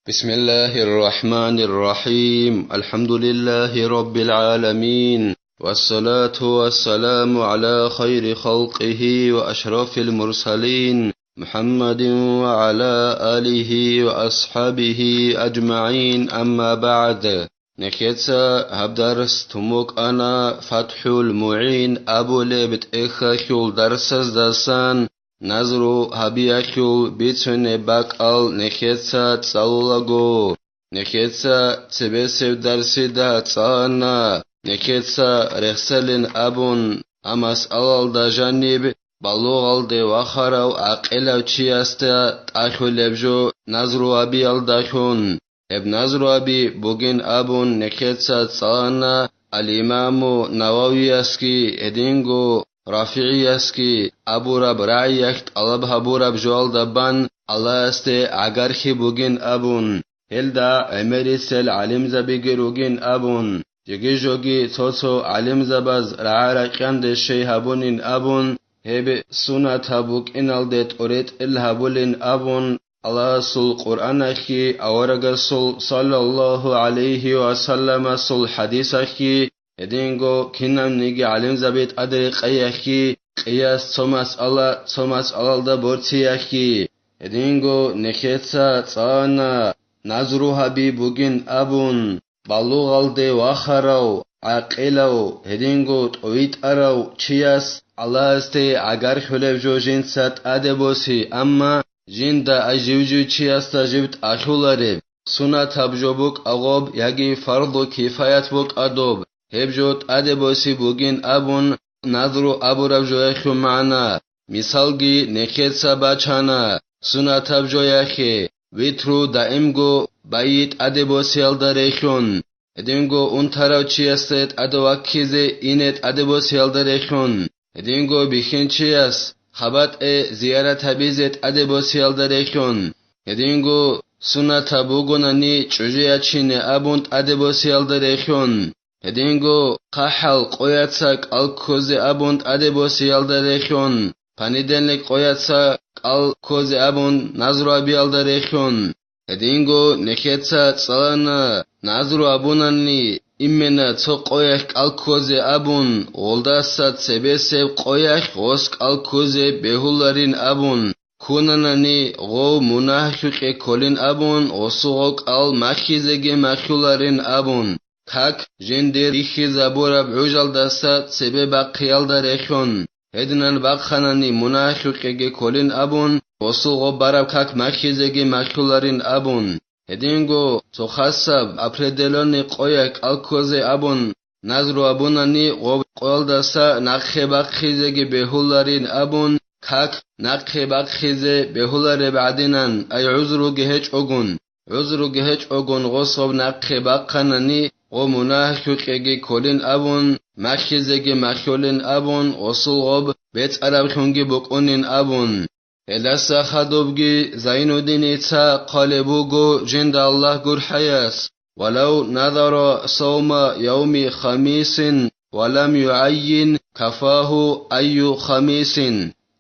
بسم الله الرحمن الرحيم. الحمد لله رب العالمين، والصلاة والسلام على خير خلقه وأشرف المرسلين محمد وعلى آله وأصحابه أجمعين. أما بعد، نكيتسا هبدرس تموك أنا فتح المعين أبو لبت إخاكيول درسز دسان نظرو هبياكيول بيتسون باقال نكيتسا تصالوغو نكيتسا تبسيب درسي دا تصانا نكيتسا رخسلين أبون أمس ألال دا جانب بلوغال دي وخراو عقيلاو چياستا تاكو لبجو نظرو هبيال داكون اب نظرو هبي بوغين أبون نكيتسا تصانا الإمام نووي اسكي ادينغو رافعي اسكي ابو رب رعيك طلب ابو رب جوال دبان الله استي عقرخي بوغين أبون هلدا عمري سل علم زبيگروگين أبون جگي جوگي توتو علم زباز رعارقان دي شي هبونين أبون هب سنة هبوك إنال ديت أوريت الهبولين أبون الله سل قرآن أخي أورغ سل صلى الله عليه وسلم سل حديث أخي ادينغو كنام نيجي علم زبيت أدري قياخي قياس توماس الله دا بورتي أخي ادينغو نكيتسا تصانا نظروها بي بوغين أبون بلوغال دي وخراو عقيلاو ادينغو تويت أراو چياس الله استي عقار خلف جو جنسات أدبوسي أما جندا أجيوجو چياس تا جبت أخولاري سنة تبجوبوك أغوب يجي فرضو كفايات بوك أدوب هبجوت أدبوسي بوغين أبون نظرو أبو ربجو يخو معنا مثالجي نكيتسا باچانا سنة تبجو يخي ويترو دائمگو بايت أدبوسي الداريخون ادينگو انتراو چياستت أدواكيزي إنت أدبوسي الداريخون ادينگو بخين چياس خبات زيارة هبيزت أدبوسي الداريخون ادينگو سنة تبوغوناني چوجيا چيني أبونت أدبوسي الداريخون ادينغو قحل قوياتساك الكوزي أبونت أدبوسي الداريخون پانيدنلك قوياتساك الكوزي أبون نظرو أبي الداريخون ادينغو نكيتسا تصالانا نظرو أبوناني إمنا تو قوياك الكوزي أبون غلداسا تسبسيب قوياك غوسك الكوزي بهولارين أبون كوناناني غو مناحكي كولين أبون غسوغوك المخيزيجي مخيولارين أبون كاك جندير إخي زبورا بعجل دستا سبب قيال داريخون هدنان باقخاناني مناحكي كولين أبون غسوغو بارب كاك مخيزيجي مخيولارين أبون هدينغو تخصب أبردلوني قوياك الكوزي أبون نظرو أبوناني غو قول دستا نقخي باقخيزيجي بهولارين أبون كاك نقخي باقخيزي بهولاري بعدينان أي عذرو جهج أغن غصب نقخي باقخاناني غو مناحكي كولين أبون مخيزيجي مخيولين أبون غسول غب بيت عرب خونجي بقونين أبون إلاسا خدوبجي زين الدين إتا قالبوغو جند الله قر حياس ولو نظر صوم يوم خميس ولم يعين كفاه أي خميس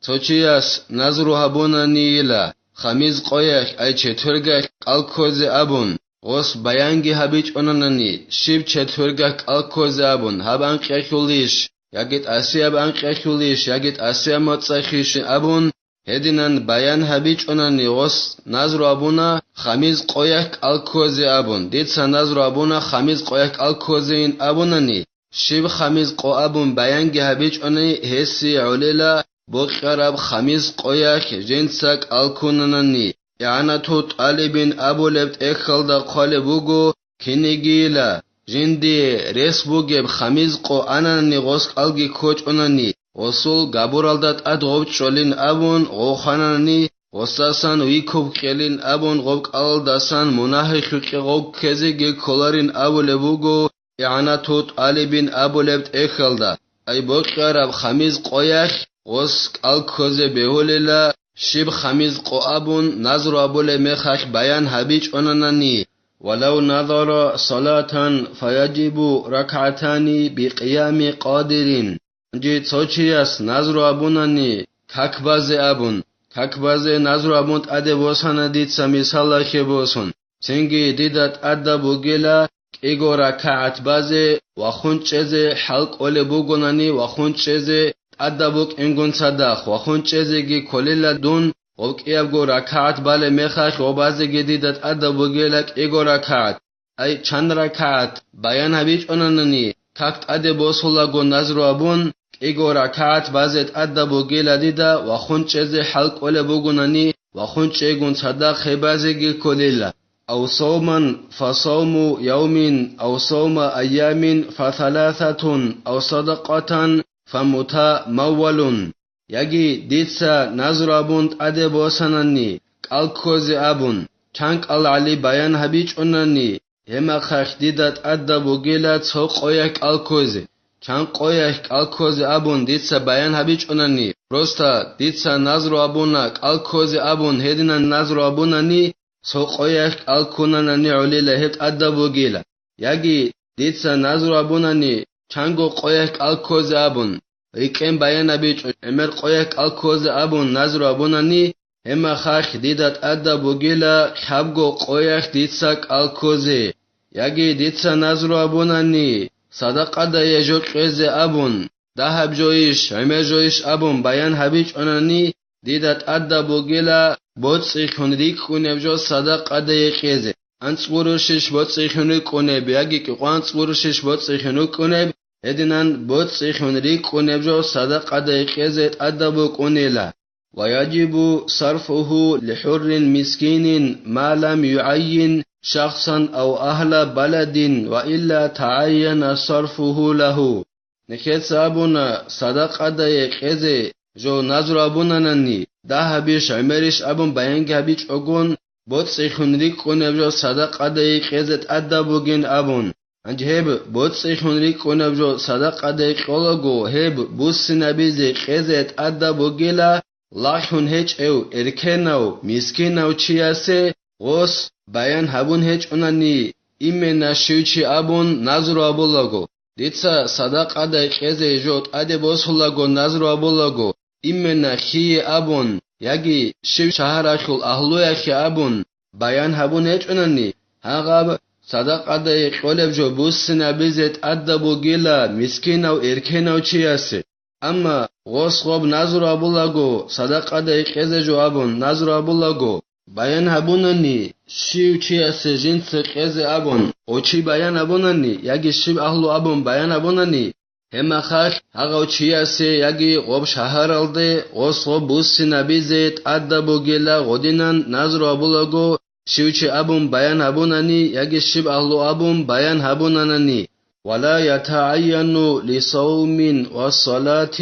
توچياس نظر هبونا نيلا خميز قويك أي چتورگك الكوزي أبون غص بيانگي هبيج أناني شيب چتورگك الكوزي أبون هبان قيخوليش يجد أسيا بان قيخوليش يجد أسيا متصخيش أبون هدينان بيان هبيج أناني غص نظر أبونا خميز قويك الكوزي أبون ديتسا نظر أبونا خميز قويك الكوزين أبوناني شيب خميز قو أبون بيانگي هبيج أناني هسي عليلا بوخراب خميز قويك جنسك الكوناني يعني تو طالبين أبو لبت اخل دا قالبوغو كنيجيلا جندي ريس بوغيب خميز قو أناني غسك الگي كوچ أناني غسول غابورالدات أدغوب چولين أبون غوخاناني غساسان ويكوب كيلين أبون غوك ألداسان مناحكي غوك كزيگي كولارين أبو لبوغو يعني تو طالبين أبو لبت اخل دا أي بوخراب خميز قويك غسك الكوزي بهوليلا شيب خميز قو أبون نظر أبول مخاك بيان هبيج أناني ولو نظر صلاة فيجب ركعتان بقيام قادرين جيت سوچياس نظر أبوناني كاكبازي أبون كاكبازي نظر أبونت أدي بوسانا ديت سميسالا خي بوسون تنجي ديدت أدى بوغيلا إيغو ركعت بازي وخونچزي حلق أولي بوغوناني وخونچزي أدى بوك إنغون صداخ وخونچزي جي كوليلا دون وك إيغو ركعت بالي ميخاخ وبازي جي ديدت أدى بوغيلا إيغو ركعت أي چند ركعت بيان هبيج أنانني كاكت أدى بوصولاغو نظرو أبون إيغو ركعت بازيت أدى بوغيلا ديدا وخونچزي حلق أولي بوغوناني وخونچيغون صداخ خبازي جي كوليلا أو صوما فصوم يوم أو صوم أيام فثلاثة أو صدقة فمتمول يجي ديتسا نظر أبون أدي بوسنني كالكوزي أبون چانك العلي بيان هبيج أنني هما خاخ ديدت أدى بوغيلا تسو قويك الكوزي چانك قويك الكوزي أبون ديتسا بيان هبيج أنني روستا ديتسا نظر أبونا كالكوزي أبون هدنا نظر أبونني سو قويك الكونانني علي لهت أدى بوغيلا يجي ديتسا نظر أبونني چانگو قويك الكوزي أبون ريكين بيان بيج امر قويك الكوزي أبون نظر أبونني هما خاخ ديدت أدى بوغيلا خبگو قويك ديتساك الكوزي يجي ديتسا نظر أبونني صدقه دا يجو قيزي أبون دهب جويش عمر جويش أبون بيان هبيج أنني ديدت أدى بوغيلا بوتسي خونري كونبجو صدقه دا يقيزي أنصورشش بوتسي خونري كونب يجي كوانصورشش بوتسي خونري كونب هدنان بوتسي خونري كونبجو صدقه دا يقيزي أدى بوكونيلا ويجب صرفه لحر مسكين ما لم يعين شخصا أو أهل بلد وإلا تعين صرفه له نكيت سابونا صدقه دا يقيزي جو نظر أبونانني ده بيش عمرش أبون بيانك هبيش أغون بوتسي خونري كونبجو صدقه دا يقيزت أدى بوغين أبون انج هب بوتسي خونري كونبجو صدقه دا يقولغو هب بوسي نبيزي قيزت أدى بوغيلا لاحون هيج او اركناو مسكيناو چياسي غوس بيان هبون هيج أناني إمنا شوچي أبون نظر أبولغو ديتسا صدقه دا يقيزي جوت أدى بوصولغو نظر أبولغو إمنا خي أبون يجي شو شهرخل أهلويخ أبون بيان هبون هيج أناني هغاب صدقه دا يقولب جو بوس نبيزت أدى بوغيلا مسكيناو اركناو چياسي أما غوص خوب نظر أبولغو صدقه دا يقيزي جو أبون نظر أبولغو بيان هبونني شيو چياسي جنس قيزي أبون وچي بيان هبونني يجي شيو أهلو أبون بيان هبونني هما خاخ هغو چياسي يجي غوب شهر الدي غوص غوب بوسي نبيزت أدى بوغيلا غدينان نظر أبولغو شيوچي أبون بيان هبونني يجي شيب أهلو أبون بيان هبوننني ولا يتعين لصوم وصلاة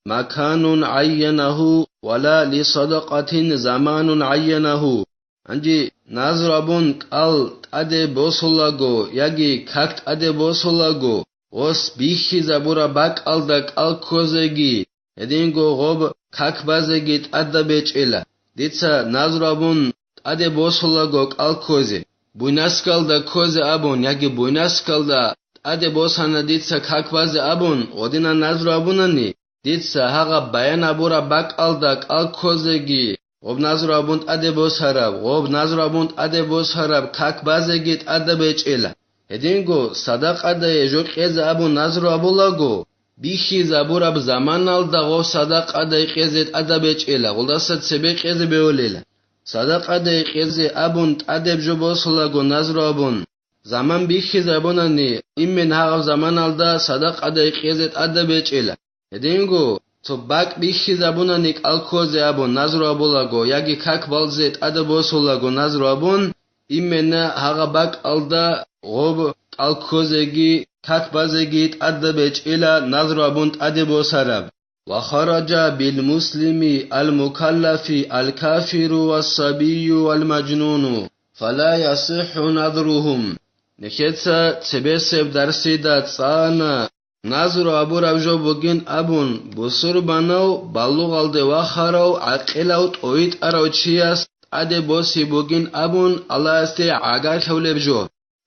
مكان عينه ولا لصدقة زمان عينه انجي نظر أبون قال أدي بوصلغو يجي كاكت أدي بوصلغو وس بيخي زبورا باك ألدك الكوزيجي هدينغو غوب كاك بازيجي تأدى بيچ إلا ديتسا نظر أبون أدي بوصلغو الكوزي بويناسكال دا كوزي أبون يجي بويناسكال دا أدي بوصانا ديتسا كاك بازي أبون ودينا نظر أبوناني ديتسا هاغا بيان أبورا باك ألدك الكوزيجي غوب نظر أبون أدي بوصهرب غوب نظر أبون أدي بوصهرب كاك بازيجي تأدى بيچ إلا هدينغو صدقه دا يجو قيزي أبون نظر أبولغو بيخي زبور أب زمان الدا غو صدقه دا يقيزي أدى بيچ إلا غلدست سبي قيزي بيوليلا صدقه دا يقيزي أبون أدب جو بوصلغو نظر أبون زمان بيخي زبوناني إمن هاغ زمان الدا صدقه دا يقيزي أدى بيچ إلا هدينغو تو باك بيخي زبوناني الكوزي أبون نظر أبولغو يجي كاك بالزيت أدى بوصلغو نظر أبون إمن هاغ باك الدا غوب الكوزيجي كاك بازيجي تأدى بيچ إلى نظر أبون أدى بوصرب وخرج بالمسلم المكلف الكافر والصبي والمجنون فلا يصح نظرهم نكتسا تبسب درسي دا تسانا نظر أبو ربجو بگين أبون بسر بانو بلوغ الدي وخارو عقلو تويت أرو چياس أدى بوسي بگين أبون الله استي عقال خولي بجو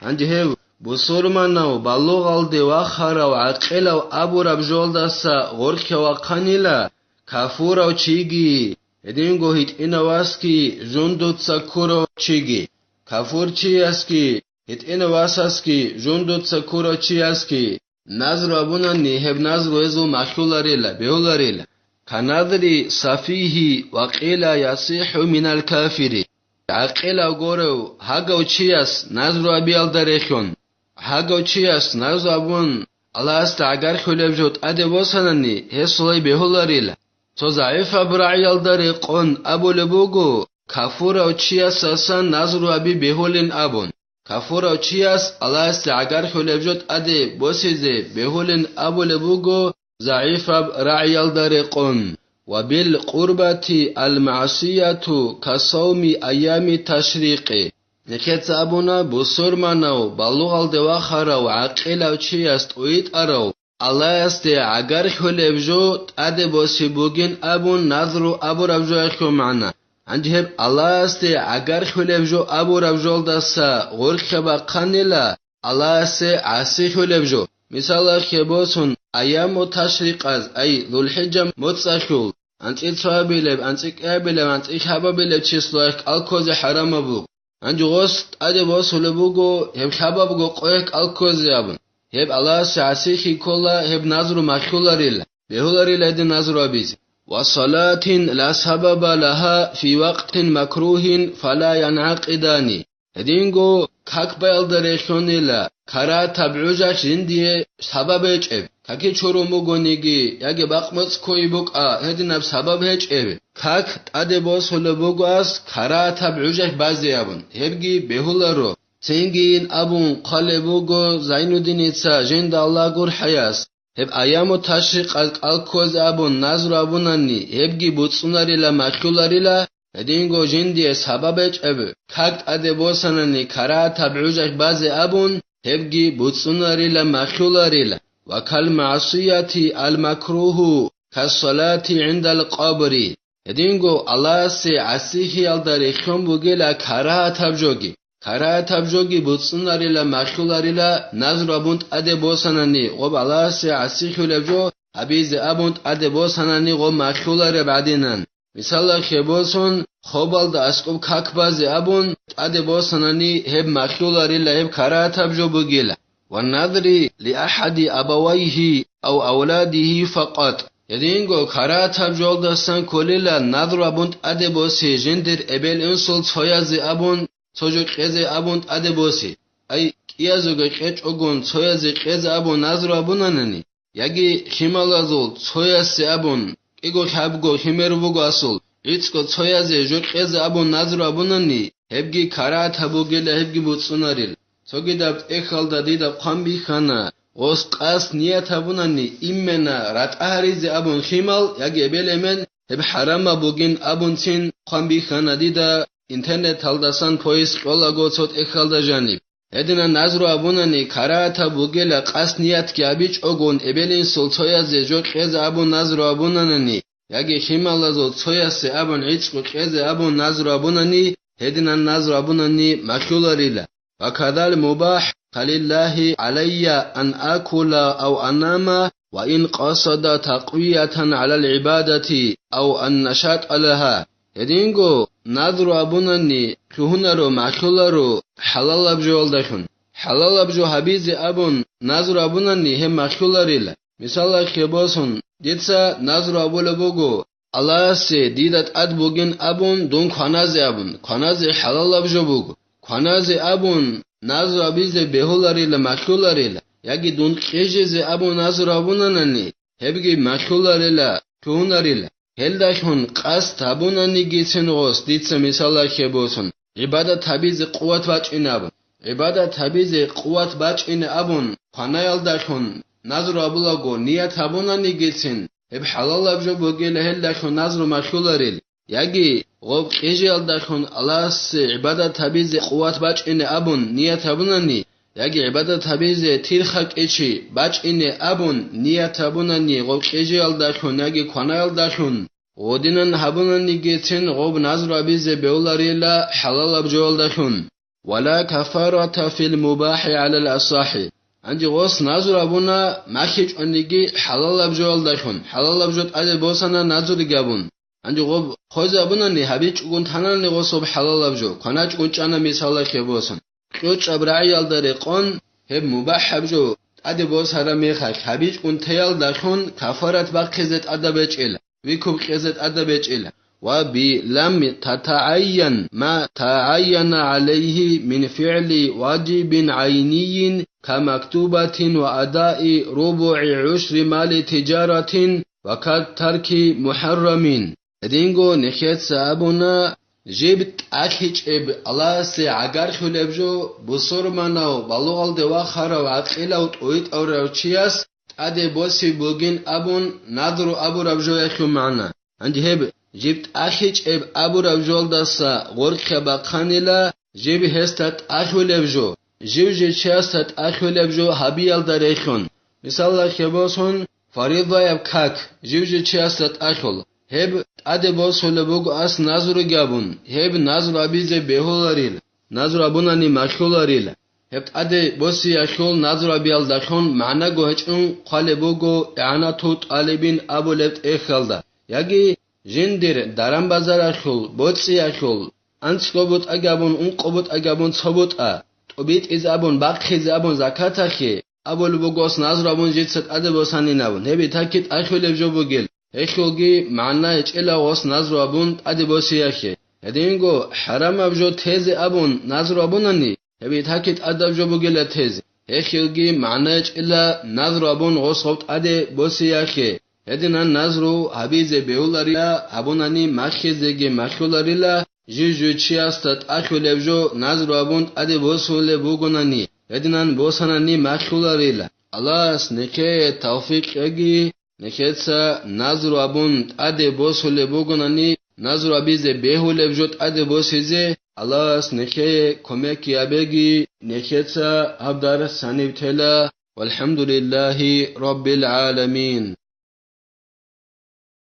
انجهو بسرمانو بلوغ الدي وخارو عقلو أبو ربجول دسا غرخ وقانيلا كافورو چيگي هدينگو هيت إنواسكي جندو تساكورو چيگي kafur chiyaski hit'in wasaski jundut sakura chiyaski nazru abunani heb nazru ezu makhularila behularila kanadri safihi waqila yasihu min al-kafiri aqila goro hagaw chiyas nazru abi aldarekhon hagaw chiyas nazru abun Allah agar khulevjot ade bosanani hesulay behularila so zaif abra'i aldariqon abu lebugo kafura chiyas asan nazru abi behulin abun kafura chiyas Allah agar khulevjot ade bosize behulin abu lebugo zaif abra'i aldariqon وبالقربة المعصية كصوم أيام التشريق نكت أبونا بصور منو بلوغ الدواخر وعقل وشيست ويت أرو الله يستي عقر خلبجو أدي بوسيبوغين أبون نظر أبو ربجو يخو معنا عندهم الله يستي عقر خلبجو أبو ربجو دسا غرخبا قنلا الله يستي عسي خلبجو مثال خبوسون أيام التشريق أي ذو الحجة متصخول أنت إتصابيلب أنت إكابيلب أنت إخابابيلب تشيسلوك الكوز حرام أبوك أنت غوست أدي بوسولبوغو هب خابابوغو قويك الكوز يابن هب الله سعسيخي كولا هب نظر مخولاريلا بهولاريلا دي نظر أبيزي وصلاة لا سبب لها في وقت مكروه فلا ينعقداني هدينغو كاك بايلدريخونيلا كارا تبعوجاك زندية سبب يجب كاكي چورو مگونيگي ياگي باقمص كوي بوكا هديناب سبب يجب كاك تاده بوس هلو بوغاس كارا تبعوجاك بازي يابن هبگي بهولارو سينگين أبون قال بوغو زين الدين إتسا جند الله قر حياس هب أيام التشريق الكوز أبون نظر أبوناني هبگي بوتسوناري لا مخولاري لا هدينغو جندي سبب يجب كاك تاده بوساناني كارا تبعوجاك بازي أبون هبگي بوتسوناري لا مخولاري لا وكالمعصية المكروه كالصلاة عند القبر هدينغو الله سي عسيه يالداري خيوم بوغيلا كارا تبجوغي بوتسوناري لا مخولاري لا نظر أبونت أدي بوساناني غب الله سي عسيه يلبجو أبيز أبونت أدي بوساناني غب مخولاري بعدينان مثال خيبوسون خوبال دا اسكوب كاكبازي أبون أدي بوساناني هب مخولاري لا هب كارا تبجو بوغيلا والنظر لأحد أبويه أو أولاده فقط يدينغو كارا تبجول دستان كوليلا نظر أبونت أدي بوسي جندر إبل إنسول تويازي أبون توجوك قيزي أبونت أدي بوسي أي كيازوغو قيش أغون تويازي قيزي أبون نظر أبونانني يجي خيمالازول تويازي أبون إيغو خابغو خيميروغو أسول إيتسكو تويازي جوك قيزي أبون نظر أبونانني هبگي كارا تبوغيلا هبگي بوتسوناريل سوگیدابت اخالدا دیداب قنبی خانا غوز قاس نیت هبونانی ایمنا رات اهریزی ابون خیمال یاگی بلمن هب حرام بوگین ابون تین قنبی خانا دیدا اینترنت هالداسان پویس قولا گوتسوت اخالدا جانب هدینا نظر ابونانی کارات بوگیلا قاس نیت کی ابیچ اوگون ابلین سولتویا زجو قیز ابون نظر ابونانی یاگی خیمال ازو تویا سی ابون عیچ قیز ابون نظر ابونانی هدینا نظر ابونانی مخولاریلا وكذا المباح فلله علي أن أكل أو أنام وإن قصد تقوية على العبادة أو النشاط لها يدينغو نظر أبونني كهنرو مخولرو حلال أبجو دخن حلال أبجو حبيز أبون نظر أبونني هم مخولريلا مثال خباسون ديتسا نظر أبول بوغو الله سي ديدت أد بوغين أبون دون خانازي أبون خانازي حلال أبجو بوغو خانازي أبون نظر أبيزي بهولاريلا مخولاريلا يجي دون خيجيزي أبون نظر أبونانني هبگي مخولاريلا كهوناريلا هلداشون قاس تابوناني جيتسن غوس ديتس مثالا خبوسون عبادة تابيزي قوات باچين أبون عبادة تابيزي قوات باچين أبون خانايال داشون نظر أبولاغو نيات أبوناني جيتسن هب حلال أبجو بوغيلا هلداشون نظر مخولاريلا يجي غوب خيجي الدخون الله سي عبادة تبيزي قوات باج إن أبون نية أبوناني يجي عبادة تبيزي تيرخك إيشي باج إن أبون نية أبوناني غوب خيجي الدخون يجي قنا الدخون ودينن هبوناني جيتين غوب نظر أبيزي بيولاريلا حلال أبجو الدخون ولا كفارة في المباح على الأصح عندي غوص نظر أبونا ماكيج أنيجي حلال أبجو الدخون حلال أبجو أدي بوسنا نظر جابون انجو غب خوزا بنني هبيج قون تناني غصب حلال بجو قناج قون جانا مثال خبوسن قوچ ابراعيال دريقون هب مباح بجو ادي بوس هرمي خاك هبيج قون تيال دخون كفارت بقزت ادبچيل ويكوب قزت ادبچيل وبي لم تتعين ما تعين عليه من فعل واجب عيني كمكتوبة وأداء ربع عشر مال تجارة وكترك محرمين دينغو نخيت سابونا جبت أخيج إب الله سي عقار خلبجو بصور مناو بالوغل دوا خارو عقيلة وطويت أو روشياس أدي بوسي بوغين أبون نادرو أبو ربجو يخيو معنا عندي هب جبت أخيج إب أبو ربجول داسا غورك باقانيلا جيب هستت أخيو لبجو جيب جيشاستت أخيو لبجو هبيال داريخون مثال خباسون فريضة يبكاك جيب جيشاستت أخيول هب أدي بوسو لبوغو أس نازرو جابون هب نازرو أبيزي بيهولاريل نازرو أبوناني مخيولاريل هب أدي بوسي أخيول نازرو أبيال داخون معنا گوهچون قال بوغو إعاناتو طالبين أبو لبت إخالدا ياگي جندر درم بازار أخيول بوتسي أخيول أنسكوبوت أجابون أنقوبوت أجابون صبوت طبيت إز أبون باقي زابون زكاة أخي أبو لبوغوس نازرو أبون جيتست أدي بوساني نابون هبي تاكيت أخيول لبجو بوغيل اخوگی معنی اچلا واس نظر ابون ادی بوسیاخه ادینگو حرام ابجو تیز ابون نظر ابوننی هبی تاکید ادب جو بگل تیز اخوگی معنی اچلا نظر ابون غصبت ادی بوسیاخه ادینا نظرو حبیز بیولاریلا ابوننی مخیزگی مخولاریلا جیجو چیاستت اخولبجو نظر ابون ادی بوسول بوگوننی ادینان بوسننی مخولاریلا الله اسنکه توفیق اگی نکهتسا نظر ابون ادی بوسول بوگوننی نظر ابیزه بهول بجوت ادی بوسیزه الله اس نکه کمک یابگی نکهتسا ابدار سنیب تلا والحمد لله رب العالمين